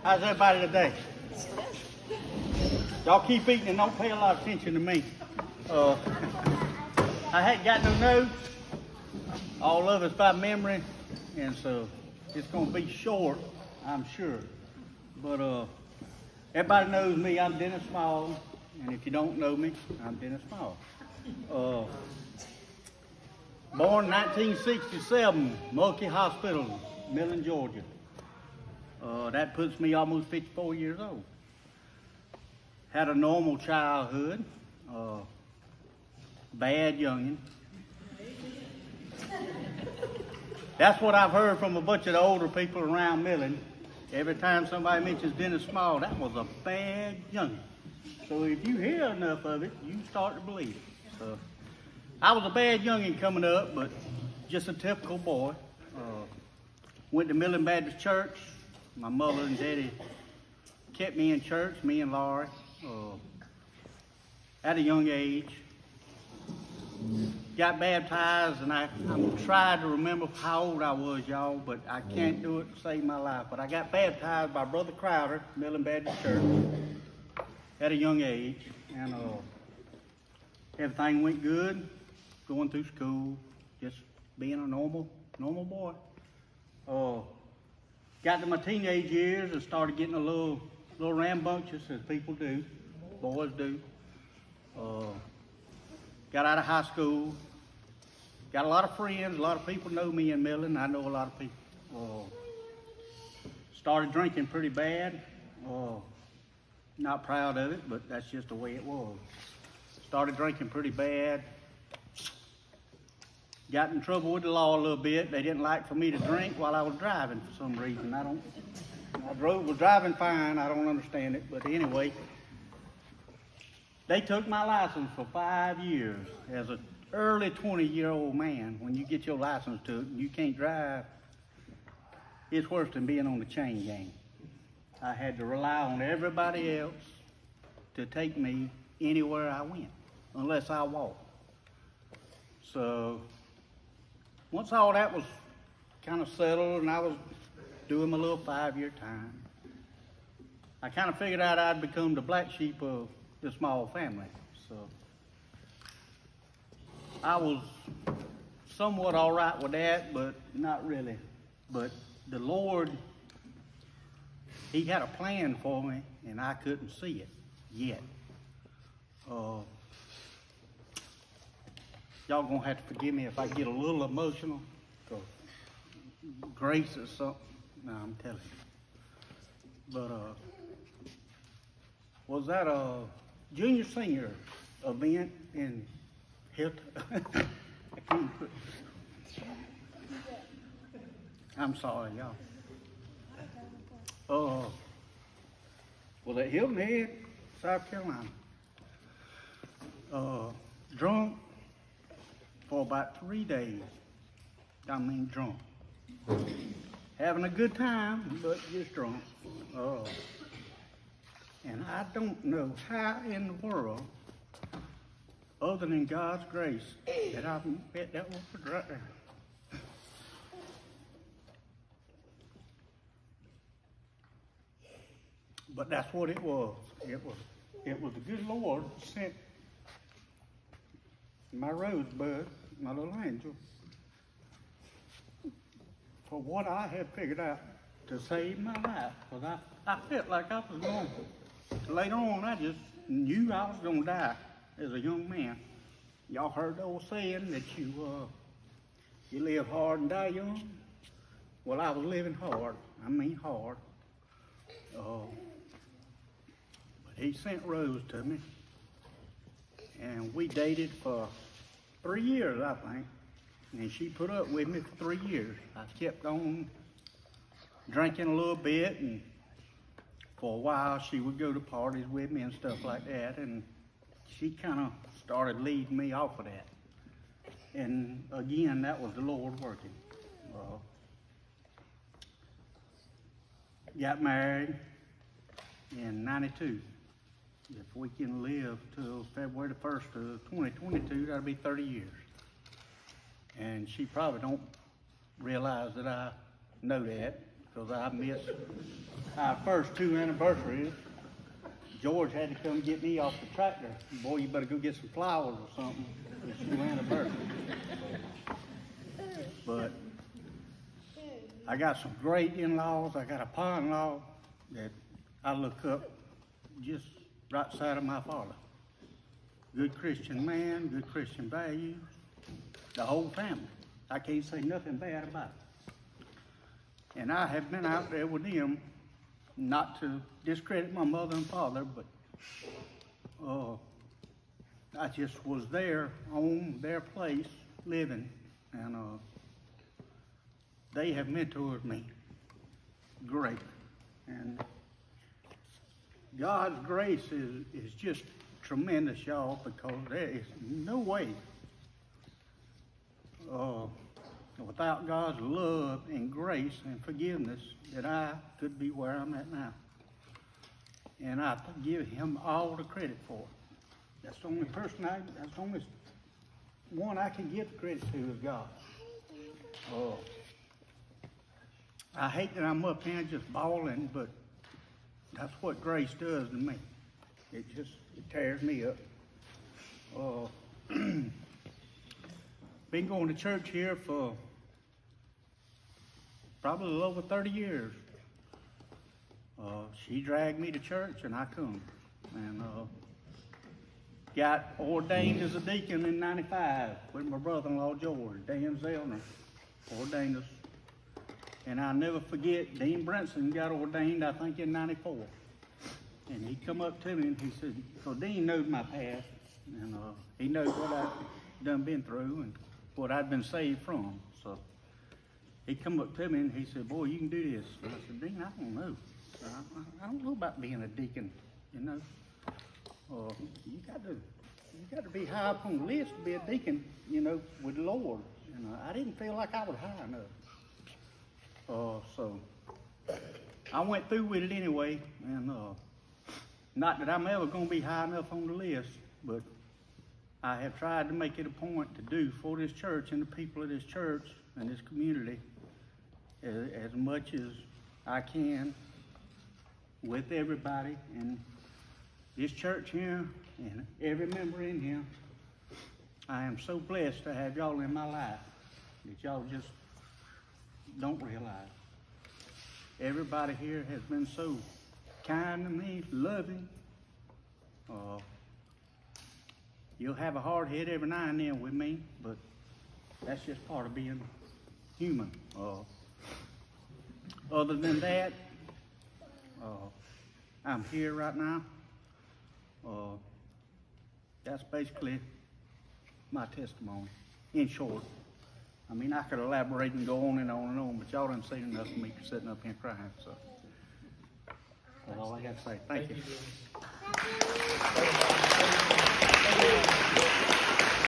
How's everybody today? Y'all keep eating and don't pay a lot of attention to me. I hadn't got no notes. All of it's by memory, and so it's gonna be short, I'm sure. But everybody knows me. I'm Dennis Small, and if you don't know me, I'm Dennis Small. Born 1967, Mulkey Hospital, Millen, Georgia. That puts me almost 54 years old. Had a normal childhood, bad youngin'. That's what I've heard from a bunch of the older people around Millen. Every time somebody mentions Dennis Small, that was a bad youngin'. So if you hear enough of it, you start to believe it. So I was a bad youngin' coming up, but just a typical boy. Went to Millen Baptist Church. My mother and daddy kept me in church, me and Laurie, at a young age. Got baptized, and I tried to remember how old I was, y'all, but I can't do it to save my life. But I got baptized by Brother Crowder, Millen Baptist Church, at a young age, and everything went good, going through school, just being a normal boy. Got to my teenage years and started getting a little rambunctious, as people do, boys do. Got out of high school, got a lot of friends, a lot of people know me in Millen. I know a lot of people. Started drinking pretty bad. Not proud of it, but that's just the way it was. Started drinking pretty bad. Got in trouble with the law a little bit. They didn't like for me to drink while I was driving for some reason. Was driving fine. I don't understand it, but anyway. They took my license for 5 years. As an early 20-year-old man, when you get your license took and you can't drive, it's worse than being on the chain gang. I had to rely on everybody else to take me anywhere I went, unless I walked. So once all that was kind of settled and I was doing my little 5-year time, I kind of figured out I'd become the black sheep of the Small family. So I was somewhat all right with that, but not really. But the Lord, He had a plan for me, and I couldn't see it yet. Y'all gonna have to forgive me if I get a little emotional, because grace is something. No, I'm telling you. But was that a junior senior event in Hilton? I can't put. I'm sorry, y'all. Was at Hilton Head, South Carolina. Drunk for about 3 days. I mean, drunk. Having a good time, but just drunk. And I don't know how in the world, other than God's grace, that I met that woman right there. But that's what it was. It was the good Lord sent my rosebud, my little angel, for what I had figured out to save my life. Because I felt like I was going, later on I just knew I was going to die as a young man. Y'all heard the old saying that you live hard and die young? Well, I was living hard. I mean hard. But He sent Rose to me. And we dated for 3 years, I think. And she put up with me for 3 years. I kept on drinking a little bit, and for a while she would go to parties with me and stuff like that, and she kind of started leading me off of that. And again, that was the Lord working. Got married in '92. If we can live till February the 1st of 2022, that'll be 30 years. And she probably don't realize that I know that, because I miss our first 2 anniversaries, George had to come get me off the tractor. Boy, you better go get some flowers or something. It's 2 anniversaries. But I got some great in-laws. I got a pa-in-law that I look up just right side of my father. Good Christian man, good Christian values, the whole family. I can't say nothing bad about it. And I have been out there with them, not to discredit my mother and father, but I just was there on their place living, and they have mentored me greatly. And God's grace is just tremendous, y'all, because there is no way without God's love and grace and forgiveness that I could be where I'm at now. And I give him all the credit for it. That's the only person that's the only one I can give the credit to is God. I hate that I'm up here just bawling, but that's what grace does to me. It tears me up. Been going to church here for probably a little over 30 years. She dragged me to church and I come. And got ordained as a deacon in '95 with my brother-in-law George. Dan Zellner ordained us. And I'll never forget, Dean Brinson got ordained, I think, in '94. And he come up to me and he said, so Dean knows my past, and he knows what I've done been through and what I'd been saved from. So he come up to me and he said, boy, you can do this. And I said, Dean, I don't know. I don't know about being a deacon, you know. You got to be high up on the list to be a deacon, you know, with the Lord. And I didn't feel like I was high enough. So I went through with it anyway, and not that I'm ever going to be high enough on the list, but I have tried to make it a point to do for this church and the people of this church and this community as much as I can with everybody. And this church here and every member in here, I am so blessed to have y'all in my life that y'all just don't realize. Everybody here has been so kind to me, loving. You'll have a hard head every now and then with me, but that's just part of being human. Other than that, I'm here right now. That's basically my testimony, in short. I mean, I could elaborate and go on and on and on, but y'all done seen enough of me sitting up here crying, so that's all I got to say. Thank you.